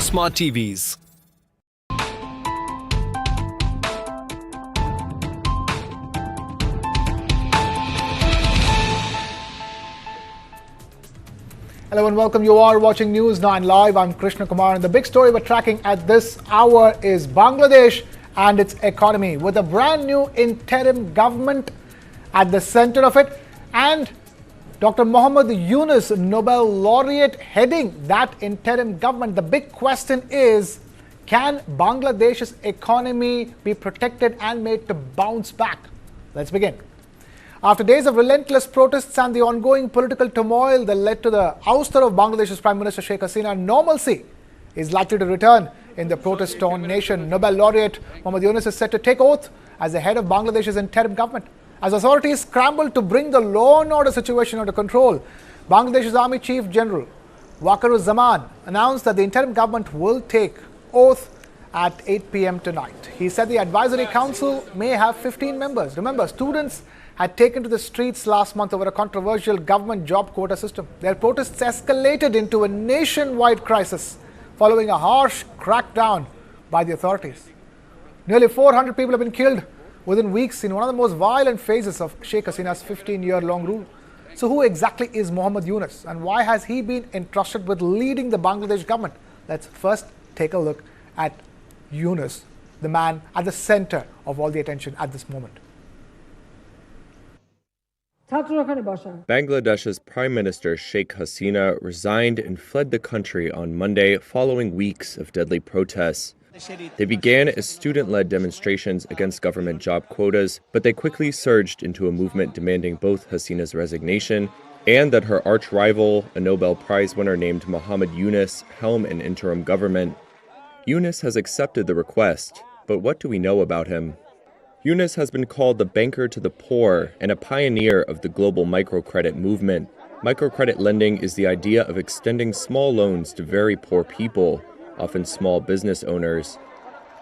smart TVs. Hello and welcome. You are watching News 9 Live. I'm Krishna Kumar, and the big story we're tracking at this hour is Bangladesh and its economy, with a brand new interim government at the center of it, and Dr. Muhammad Yunus, Nobel laureate, heading that interim government. The big question is, can Bangladesh's economy be protected and made to bounce back? Let's begin. After days of relentless protests and the ongoing political turmoil that led to the ouster of Bangladesh's Prime Minister Sheikh Hasina, normalcy is likely to return in the protest-torn nation. Nobel laureate Muhammad Yunus is set to take oath as the head of Bangladesh's interim government. As authorities scramble to bring the law and order situation under control, Bangladesh's Army Chief General Waker-Uz-Zaman announced that the interim government will take oath at 8 p.m. tonight. He said the advisory council may have 15 members. Remember, students had taken to the streets last month over a controversial government job quota system. Their protests escalated into a nationwide crisis following a harsh crackdown by the authorities. Nearly 400 people have been killed within weeks in one of the most violent phases of Sheikh Hasina's 15-year-long rule. So who exactly is Muhammad Yunus, and why has he been entrusted with leading the Bangladesh government? Let's first take a look at Yunus, the man at the center of all the attention at this moment. Bangladesh's Prime Minister Sheikh Hasina resigned and fled the country on Monday following weeks of deadly protests. They began as student-led demonstrations against government job quotas, but they quickly surged into a movement demanding both Hasina's resignation and that her arch-rival, a Nobel Prize winner named Muhammad Yunus, helm an interim government. Yunus has accepted the request, but what do we know about him? Yunus has been called the banker to the poor and a pioneer of the global microcredit movement. Microcredit lending is the idea of extending small loans to very poor people, often small business owners.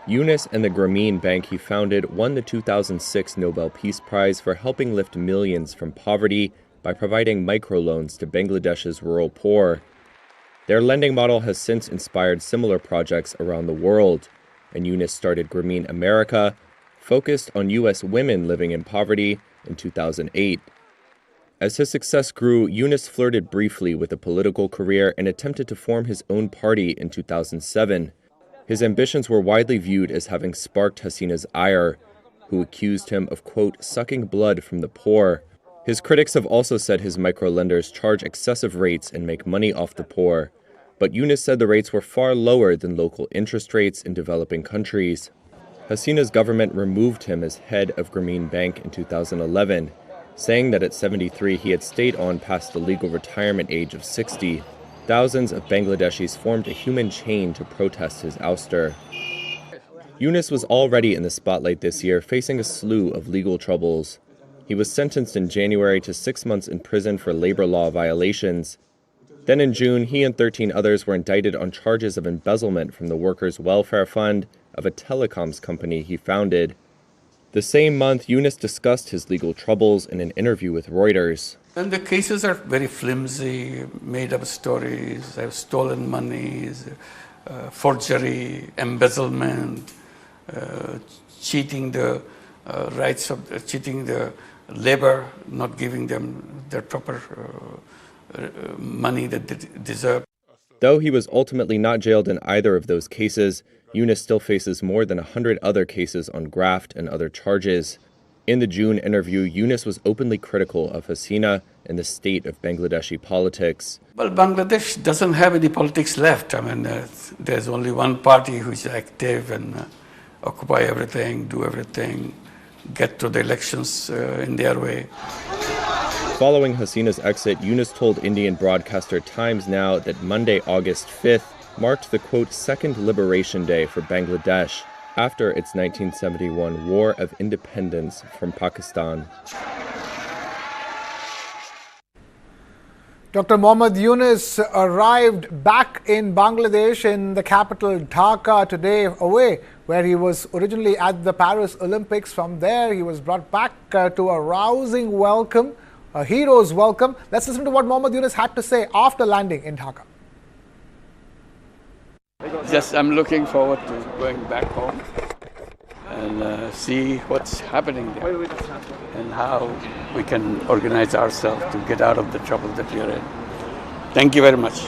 Yunus and the Grameen Bank he founded won the 2006 Nobel Peace Prize for helping lift millions from poverty by providing microloans to Bangladesh's rural poor. Their lending model has since inspired similar projects around the world, and Yunus started Grameen America, focused on U.S. women living in poverty in 2008. As his success grew, Yunus flirted briefly with a political career and attempted to form his own party in 2007. His ambitions were widely viewed as having sparked Hasina's ire, who accused him of, quote, sucking blood from the poor. His critics have also said his microlenders charge excessive rates and make money off the poor. But Yunus said the rates were far lower than local interest rates in developing countries. Hasina's government removed him as head of Grameen Bank in 2011, saying that at 73 he had stayed on past the legal retirement age of 60. Thousands of Bangladeshis formed a human chain to protest his ouster. Yunus was already in the spotlight this year, facing a slew of legal troubles. He was sentenced in January to 6 months in prison for labor law violations. Then in June, he and 13 others were indicted on charges of embezzlement from the Workers' Welfare Fund of a telecoms company he founded. The same month, Yunus discussed his legal troubles in an interview with Reuters. And the cases are very flimsy, made-up stories. I've stolen monies, forgery, embezzlement, cheating the rights of cheating the labor, not giving them their proper money that they deserve. Though he was ultimately not jailed in either of those cases, Yunus still faces more than 100 other cases on graft and other charges. In the June interview, Yunus was openly critical of Hasina and the state of Bangladeshi politics. Well, Bangladesh doesn't have any politics left. I mean, there's only one party who is active and occupy everything, do everything, get to the elections in their way. Following Hasina's exit, Yunus told Indian broadcaster Times Now that Monday, August 5th, marked the, quote, second liberation day for Bangladesh after its 1971 War of Independence from Pakistan. Dr. Muhammad Yunus arrived back in Bangladesh in the capital Dhaka today, away where he was originally at the Paris Olympics. From there, he was brought back to a rousing welcome, a hero's welcome. Let's listen to what Muhammad Yunus had to say after landing in Dhaka. Just I'm looking forward to going back home and see what's happening there and how we can organize ourselves to get out of the trouble that we are in. Thank you very much.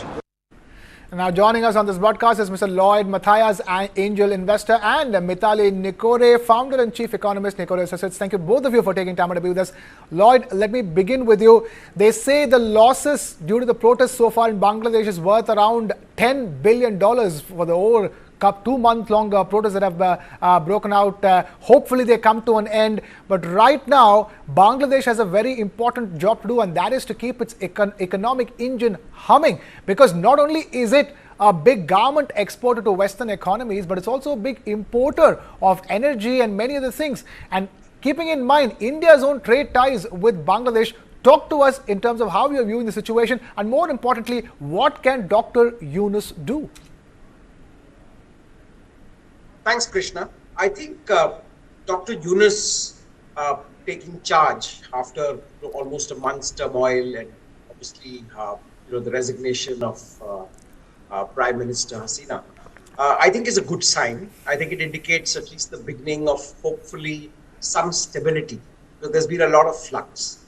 And now joining us on this broadcast is Mr. Lloyd Matthias, an angel investor, and Mithali Nikore, founder and chief economist, Nikore Associates. Thank you both of you for taking time to be with us. Lloyd, let me begin with you. They say the losses due to the protests so far in Bangladesh is worth around $10 billion for the over 2-month-long protests that have broken out. Hopefully they come to an end. But right now, Bangladesh has a very important job to do, and that is to keep its economic engine humming. Because not only is it a big garment exporter to Western economies, but it's also a big importer of energy and many other things. And keeping in mind India's own trade ties with Bangladesh, talk to us in terms of how you're viewing the situation, and more importantly, what can Dr. Yunus do? Thanks, Krishna. I think Dr. Yunus taking charge after almost a month's turmoil and obviously the resignation of Prime Minister Hasina, I think is a good sign. I think it indicates at least the beginning of hopefully some stability, because there's been a lot of flux.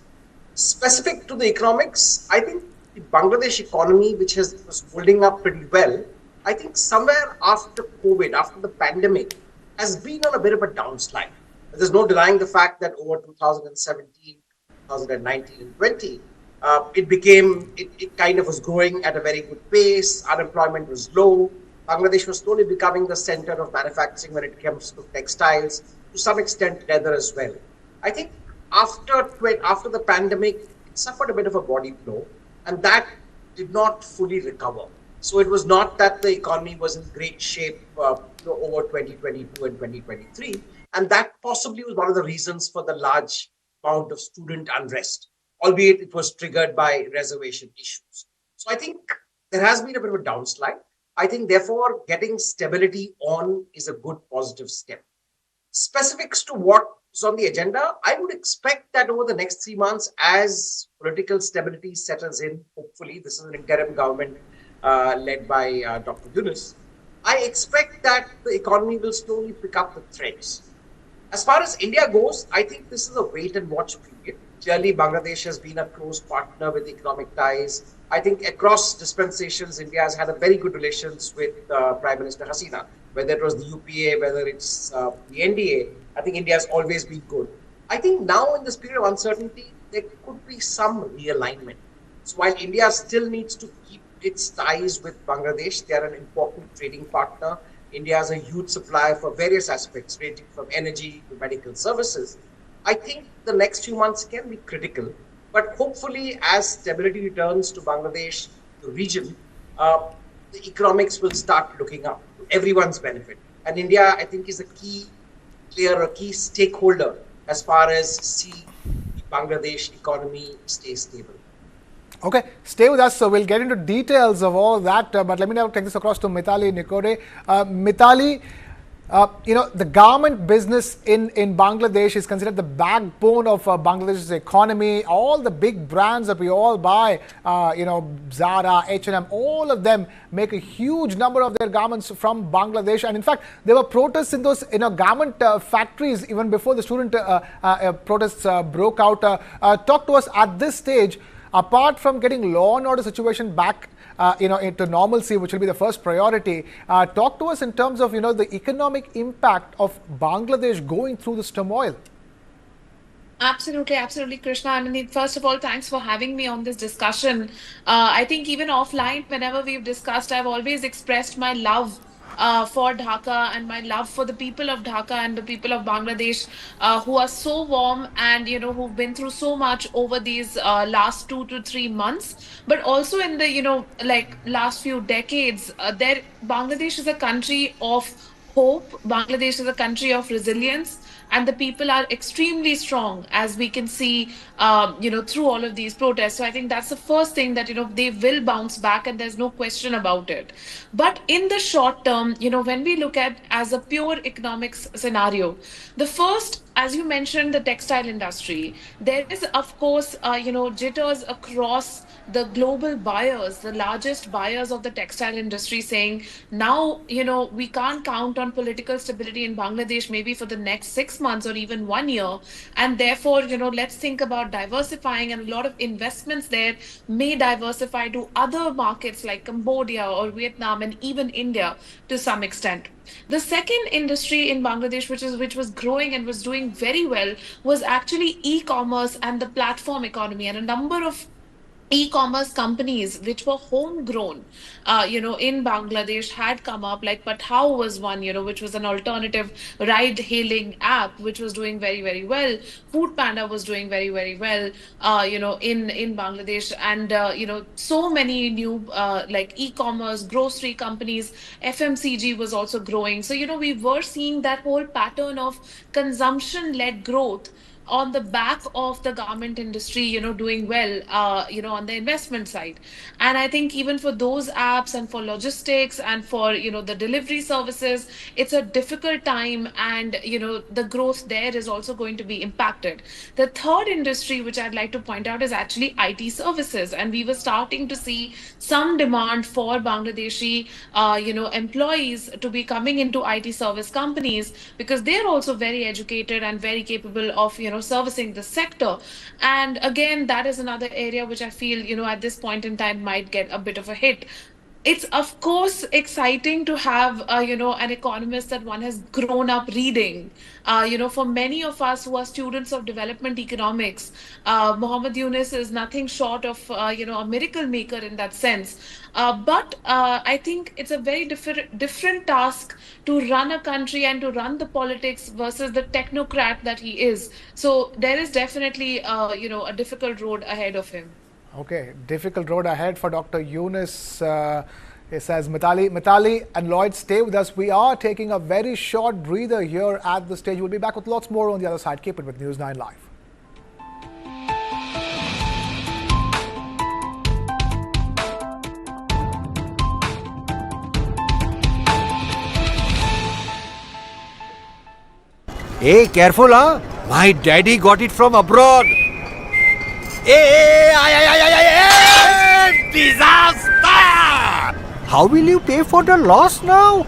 Specific to the economics, I think the Bangladesh economy, which was holding up pretty well, I think somewhere after COVID, after the pandemic, has been on a bit of a downslide. There's no denying the fact that over 2017, 2019 and 20, it kind of was growing at a very good pace. Unemployment was low. Bangladesh was slowly becoming the center of manufacturing when it comes to textiles, to some extent leather as well. I think after the pandemic, it suffered a bit of a body blow, and that did not fully recover. So it was not that the economy was in great shape over 2022 and 2023. And that possibly was one of the reasons for the large amount of student unrest, albeit it was triggered by reservation issues. So I think there has been a bit of a downslide. I think, therefore, getting stability on is a good positive step. Specifics to what's on the agenda, I would expect that over the next 3 months, as political stability settles in, hopefully, this is an interim government led by Dr. Yunus, I expect that the economy will slowly pick up the threads. As far as India goes, I think this is a wait and watch period. Clearly, Bangladesh has been a close partner with economic ties. I think across dispensations, India has had a very good relations with Prime Minister Hasina, whether it was the UPA, whether it's the NDA. I think India has always been good. I think now in this period of uncertainty, there could be some realignment. So while India still needs to keep its ties with Bangladesh, they are an important trading partner. India is a huge supplier for various aspects, ranging from energy to medical services. I think the next few months can be critical, but hopefully as stability returns to Bangladesh, the region, the economics will start looking up to everyone's benefit. And India, I think, is a key player, a key stakeholder as far as see the Bangladesh economy stay stable. Okay, stay with us. So we'll get into details of all that. But let me now take this across to Mithali Nikore. Mithali, the garment business in Bangladesh is considered the backbone of Bangladesh's economy. All the big brands that we all buy, Zara, H&M, all of them make a huge number of their garments from Bangladesh. And in fact, there were protests in those garment factories even before the student protests broke out. Talk to us at this stage. Apart from getting law and order situation back, into normalcy, which will be the first priority, talk to us in terms of, the economic impact of Bangladesh going through this turmoil. Absolutely, absolutely, Krishna. I mean, first of all, thanks for having me on this discussion. I think even offline, whenever we've discussed, I've always expressed my love for Dhaka and my love for the people of Dhaka and the people of Bangladesh who are so warm and, who've been through so much over these last 2 to 3 months. But also in the, last few decades, Bangladesh is a country of hope. Bangladesh is a country of resilience. And the people are extremely strong, as we can see, through all of these protests. So I think that's the first thing that, they will bounce back, and there's no question about it. But in the short term, when we look at as a pure economics scenario, the first as you mentioned, the textile industry, there is, of course, jitters across the global buyers, the largest buyers of the textile industry, saying now, we can't count on political stability in Bangladesh maybe for the next 6 months or even 1 year. And therefore, let's think about diversifying, and a lot of investments there may diversify to other markets like Cambodia or Vietnam and even India to some extent. The second industry in Bangladesh, which was growing and was doing very well, was actually e-commerce and the platform economy, and a number of e-commerce companies which were homegrown, in Bangladesh had come up. Like Pathao was one, which was an alternative ride-hailing app, which was doing very, very well. Food Panda was doing very, very well, in Bangladesh, and so many new like e-commerce, grocery companies, FMCG was also growing. So we were seeing that whole pattern of consumption-led growth on the back of the garment industry, doing well, on the investment side. And I think even for those apps and for logistics and for, the delivery services, it's a difficult time, and, the growth there is also going to be impacted. The third industry, which I'd like to point out, is actually IT services. And we were starting to see some demand for Bangladeshi, employees to be coming into IT service companies, because they're also very educated and very capable of, servicing the sector. And again, that is another area which I feel, at this point in time might get a bit of a hit. It's of course exciting to have, an economist that one has grown up reading. For many of us who are students of development economics, Muhammad Yunus is nothing short of, a miracle maker in that sense. But I think it's a very different task to run a country and to run the politics versus the technocrat that he is. So there is definitely, a difficult road ahead of him. Okay, difficult road ahead for Dr. Yunus. It says Mitali and Lloyd, stay with us. We are taking a very short breather here at the stage. We'll be back with lots more on the other side. Keep it with News 9 Live. Hey, careful, huh? My daddy got it from abroad. Hey, disaster! How will you pay for the loss now?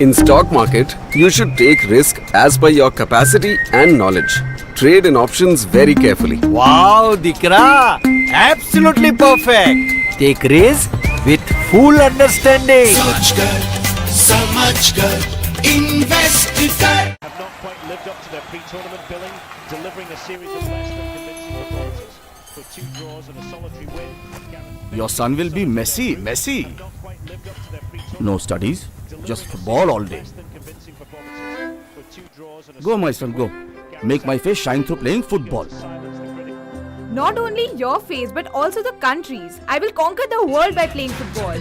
In stock market, you should take risk as per your capacity and knowledge. Trade in options very carefully. Wow, Dikra! Absolutely perfect. Take risk with full understanding. So much good. Invest good. Have not quite lived up to their pre-tournament billing, delivering a series of less than convincing performances. With 2 draws and a solitary win. Your son will be Messi. No studies, just football all day. Go, my son, go. Make my face shine through playing football. Not only your face, but also the country's. I will conquer the world by playing football.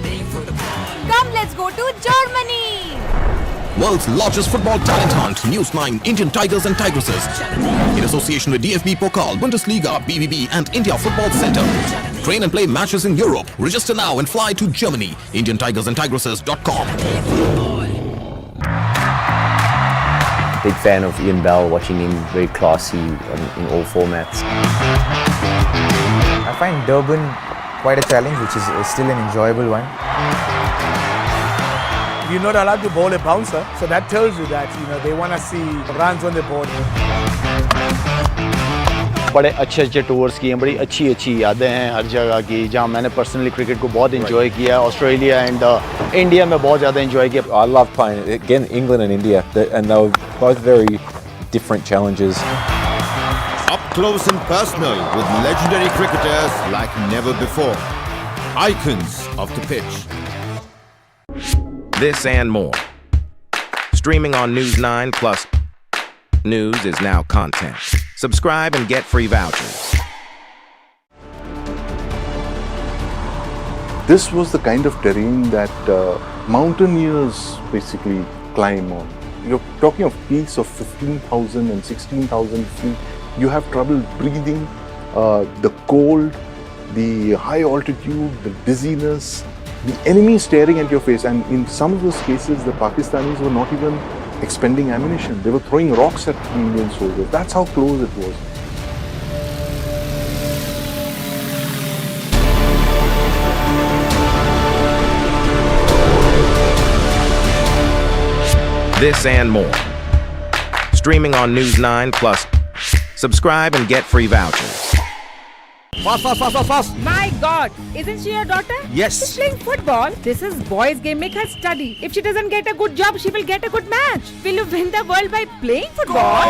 Come, let's go to Germany. World's largest football talent hunt, News 9 Indian Tigers and Tigresses. In association with DFB Pokal, Bundesliga, BBB and India Football Center. Train and play matches in Europe. Register now and fly to Germany. IndianTigersandTigresses.com. Big fan of Ian Bell, watching him very classy in all formats. I find Durban quite a challenge, which is still an enjoyable one. You're not allowed to bowl a bouncer, so that tells you that they want to see runs on the board. बड़े अच्छे tours किए हैं, बड़ी अच्छी यादें हैं हर जगह की, जहाँ मैंने पर्सनली क्रिकेट को बहुत एंजॉय किया, ऑस्ट्रेलिया एंड इंडिया में बहुत ज़्यादा एंजॉय किया. I love playing again England and India, and they were both very different challenges. Up close and personal with legendary cricketers like never before. Icons of the pitch. This and more. Streaming on News 9 Plus. News is now content. Subscribe and get free vouchers. This was the kind of terrain that mountaineers basically climb on. You're talking of peaks of 15,000 and 16,000 feet. You have trouble breathing, the cold, the high altitude, the dizziness, the enemy staring at your face. And in some of those cases, the Pakistanis were not even expending ammunition. They were throwing rocks at the Indian soldiers. That's how close it was. This and more. Streaming on News 9 Plus. Subscribe and get free vouchers. Fast, fast, fast, fast, fast. My God, isn't she your daughter? Yes. She's playing football. This is boys' game. Make her study. If she doesn't get a good job, she will get a good match. Will you win the world by playing football?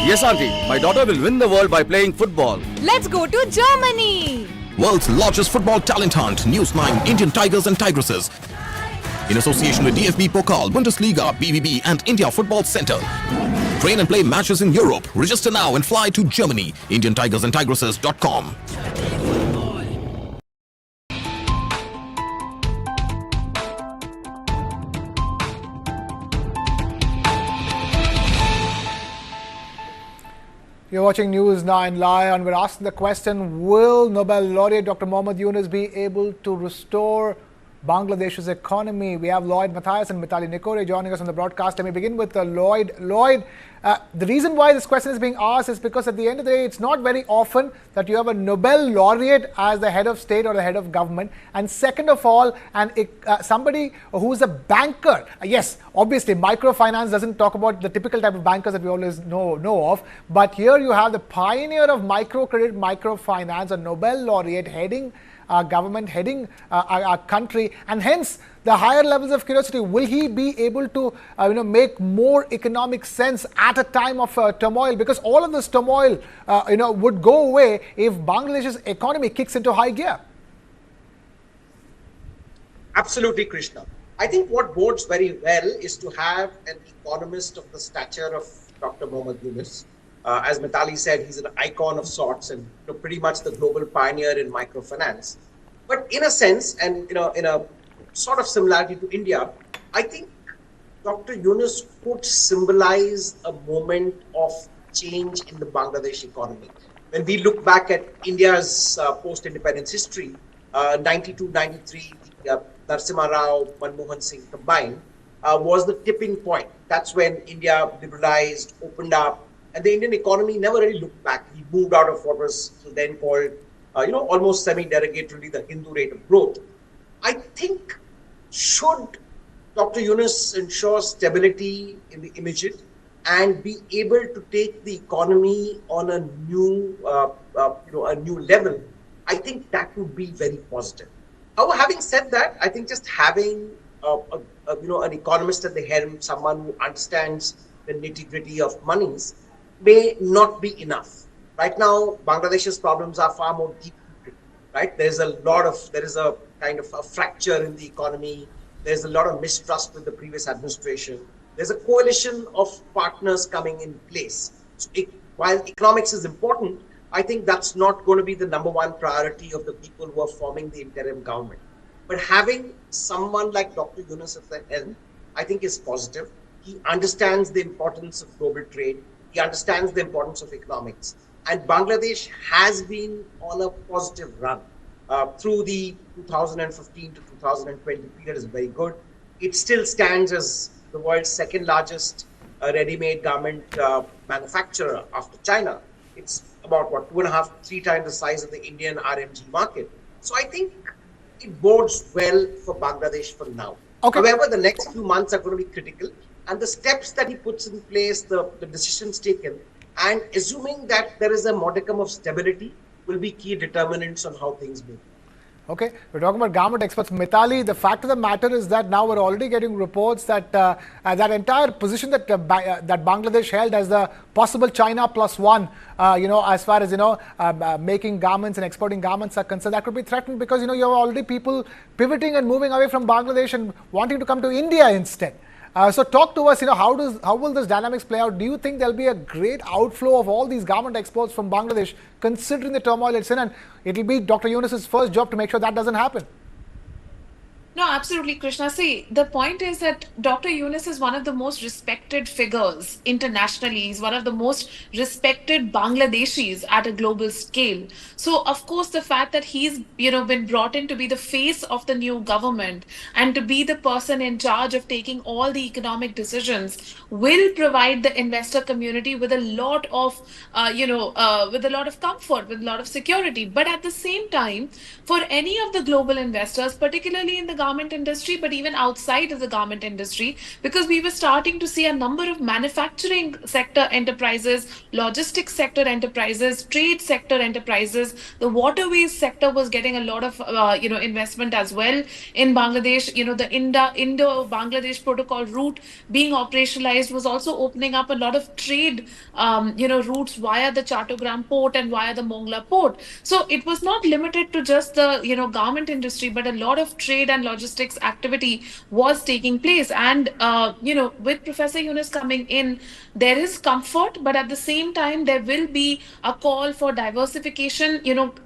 Yes, auntie. My daughter will win the world by playing football. Let's go to Germany. World's largest football talent hunt. News 9 Indian Tigers and Tigresses. In association with DFB Pokal, Bundesliga, BVB and India Football Center. Train and play matches in Europe. Register now and fly to Germany. IndianTigersandTigresses.com. You're watching News 9 Live, and we're asking the question, will Nobel laureate Dr. Muhammad Yunus be able to restore Bangladesh's economy? We have Lloyd Matthias and Mitali Nikore joining us on the broadcast. Let me begin with Lloyd. Lloyd, the reason why this question is being asked is because at the end of the day, it's not very often that you have a Nobel laureate as the head of state or the head of government. And second of all, somebody who's a banker. Yes, obviously, microfinance doesn't talk about the typical type of bankers that we always know of. But here you have the pioneer of microcredit, microfinance, a Nobel laureate heading government, heading our country, and hence the higher levels of curiosity. Will he be able to make more economic sense at a time of turmoil? Because all of this turmoil would go away if Bangladesh's economy kicks into high gear. Absolutely, Krishna. I think what bodes very well is to have an economist of the stature of Dr. Muhammad Yunus. As Mitali said, he's an icon of sorts and pretty much the global pioneer in microfinance. But in a sense, and in a sort of similarity to India, I think Dr. Yunus could symbolize a moment of change in the Bangladesh economy. When we look back at India's post-independence history, 92-93, Narasimha Rao, Manmohan Singh combined, was the tipping point. That's when India liberalized, opened up, and the Indian economy never really looked back. We moved out of what was then called, almost semi-derogatorily the Hindu rate of growth. I think should Dr. Yunus ensure stability in the immediate and be able to take the economy on a new, a new level, I think that would be very positive. However, having said that, I think just having an economist at the helm, someone who understands the nitty-gritty of monies, may not be enough. Right now, Bangladesh's problems are far more deep-rooted, right? There is a kind of a fracture in the economy. There's a lot of mistrust with the previous administration. There's a coalition of partners coming in place. So while economics is important, I think that's not going to be the number one priority of the people who are forming the interim government. But having someone like Dr. Yunus at the helm, I think is positive. He understands the importance of global trade. He understands the importance of economics. And Bangladesh has been on a positive run. Through the 2015 to 2020 period is very good. It still stands as the world's second largest ready-made garment manufacturer after China. It's about 2.5, 3 times the size of the Indian RMG market. So I think it bodes well for Bangladesh for now. Okay. However, the next few months are going to be critical. And the steps that he puts in place, the decisions taken, and assuming that there is a modicum of stability will be key determinants on how things move. Okay, we're talking about garment exports. Mitali, the fact of the matter is that now we're already getting reports that that entire position that that Bangladesh held as the possible China +1, as far as making garments and exporting garments are concerned, that could be threatened because you have already people pivoting and moving away from Bangladesh and wanting to come to India instead. So talk to us, how will this dynamics play out? Do you think there'll be a great outflow of all these garment exports from Bangladesh, considering the turmoil it's in? And it'll be Dr. Yunus's first job to make sure that doesn't happen. No, absolutely, Krishna. See, the point is that Dr. Yunus is one of the most respected figures internationally. He's one of the most respected Bangladeshis at a global scale. So, of course, the fact that he's, been brought in to be the face of the new government and to be the person in charge of taking all the economic decisions will provide the investor community with a lot of, with a lot of comfort, with a lot of security. But at the same time, for any of the global investors, particularly in the garment industry, but even outside of the garment industry, because we were starting to see a number of manufacturing sector enterprises, logistics sector enterprises, trade sector enterprises. The waterways sector was getting a lot of, investment as well in Bangladesh. The Indo-Bangladesh protocol route being operationalized was also opening up a lot of trade, routes via the Chattogram port and via the Mongla port. So it was not limited to just the, garment industry, but a lot of trade and logistics activity was taking place. And, with Professor Yunus coming in, there is comfort, but at the same time, there will be a call for diversification,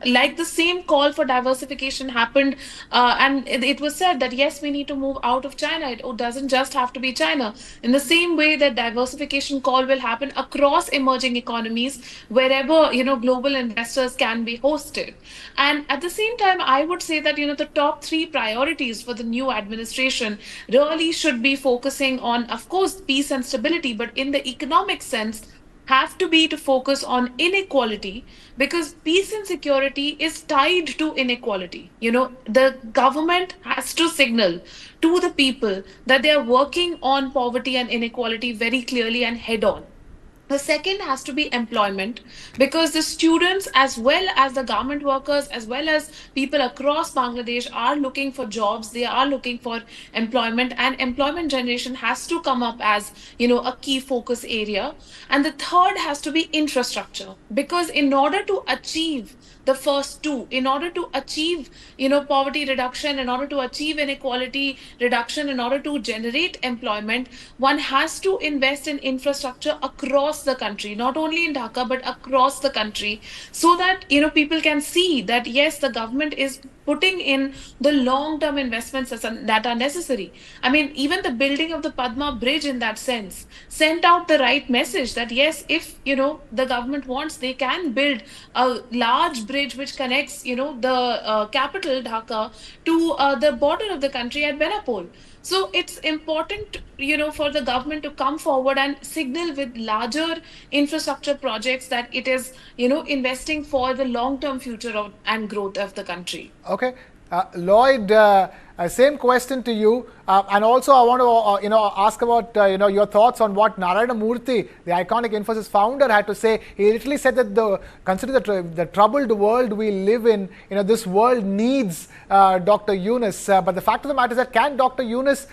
like the same call for diversification happened. And it was said that, yes, we need to move out of China. It doesn't just have to be China. In the same way that diversification call will happen across emerging economies, wherever, global investors can be hosted. And at the same time, I would say that, the top three priorities for the new administration really should be focusing on, of course, peace and stability, but in the economic sense, have to be to focus on inequality, because peace and security is tied to inequality. The government has to signal to the people that they are working on poverty and inequality very clearly and head on. The second has to be employment, because the students, as well as the garment workers, as well as people across Bangladesh, are looking for jobs. They are looking for employment, and employment generation has to come up as, a key focus area. And the third has to be infrastructure, because in order to achieve the first two, in order to achieve, poverty reduction, in order to achieve inequality reduction, in order to generate employment, one has to invest in infrastructure across the country, not only in Dhaka, but across the country, so that, people can see that, yes, the government is putting in the long-term investments that are necessary. I mean, even the building of the Padma Bridge in that sense sent out the right message that, yes, if, the government wants, they can build a large bridge which connects, the capital, Dhaka, to the border of the country at Benapole. So it's important, for the government to come forward and signal with larger infrastructure projects that it is, investing for the long-term future and growth of the country. Okay. Lloyd, same question to you. And also I want to, ask about, your thoughts on what Narayana Murthy, the iconic Infosys founder, had to say. He literally said that considering the troubled world we live in, this world needs Dr. Yunus. But the fact of the matter is that can Dr. Yunus,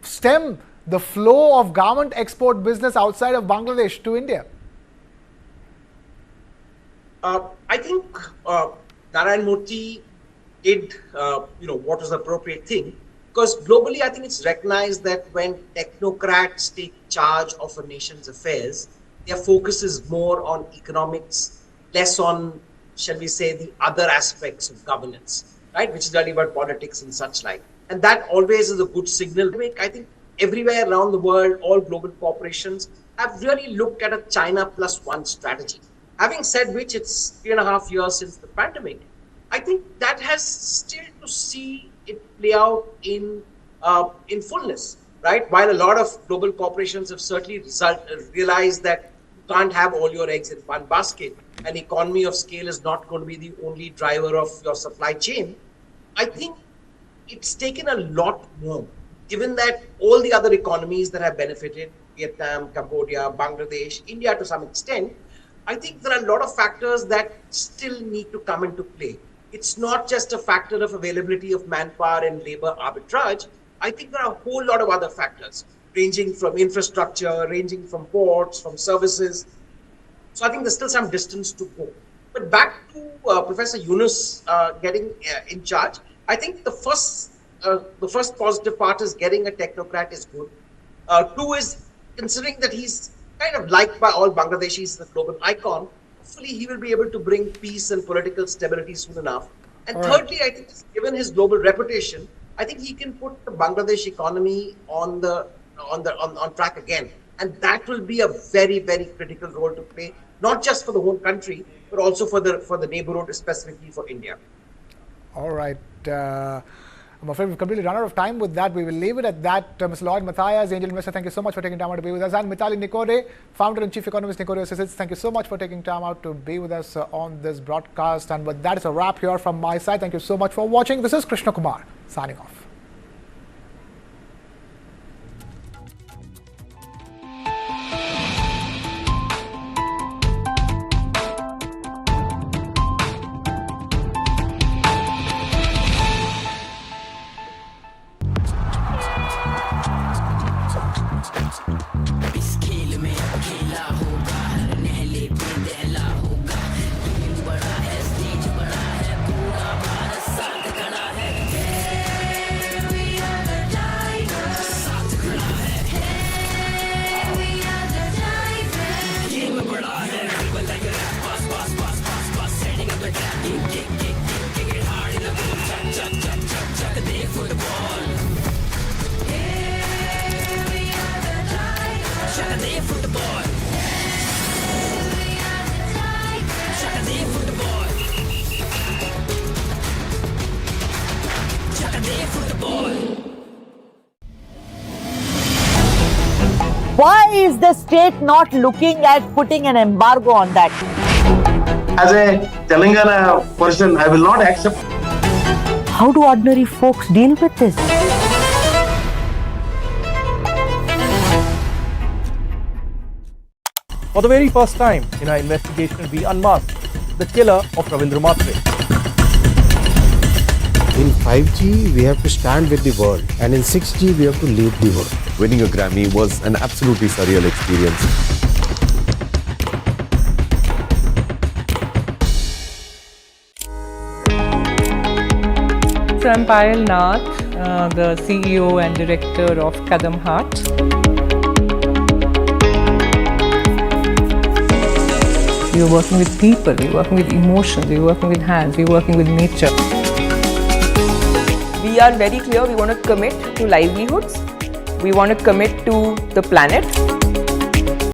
stem the flow of garment export business outside of Bangladesh to India? I think Narayana Murthy did, what was the appropriate thing, because globally, I think it's recognized that when technocrats take charge of a nation's affairs, their focus is more on economics, less on, shall we say, the other aspects of governance, right? Which is really about politics and such like. And that always is a good signal. I think everywhere around the world, all global corporations have really looked at a China +1 strategy. Having said which, it's 3.5 years since the pandemic. I think that has still to see it play out in fullness, right? While a lot of global corporations have certainly realized that you can't have all your eggs in one basket, and economy of scale is not going to be the only driver of your supply chain, I think it's taken a lot more, given that all the other economies that have benefited, Vietnam, Cambodia, Bangladesh, India to some extent, I think there are a lot of factors that still need to come into play. It's not just a factor of availability of manpower and labor arbitrage. I think there are a whole lot of other factors, ranging from infrastructure, ranging from ports, from services. So I think there's still some distance to go. But back to Professor Yunus getting in charge, I think the first positive part is getting a technocrat is good. Two is considering that he's kind of liked by all Bangladeshis, the global icon. Hopefully he will be able to bring peace and political stability soon enough. And thirdly, I think given his global reputation, I think he can put the Bangladesh economy on track again. And that will be a very, very critical role to play, not just for the whole country, but also for the neighborhood, specifically for India. All right. I'm afraid we've completely run out of time with that. We will leave it at that. Mr. Lloyd Matthias, Angel Investor, thank you so much for taking time out to be with us. And Mitali Nikore, Founder and Chief Economist, Nikore Associates, thank you so much for taking time out to be with us on this broadcast. And with that, it's a wrap here from my side. Thank you so much for watching. This is Krishna Kumar, signing off. Why is the state not looking at putting an embargo on that? As a Telangana person, I will not accept. How do ordinary folks deal with this? For the very first time in our investigation, we unmasked the killer of Ravindra Matre. In 5G, we have to stand with the world, and in 6G, we have to lead the world. Winning a Grammy was an absolutely surreal experience. I'm Payal Nath, the CEO and Director of Kadam Heart. You're working with people, you're working with emotions, you're working with hands, you're working with nature. We are very clear, we want to commit to livelihoods, we want to commit to the planet.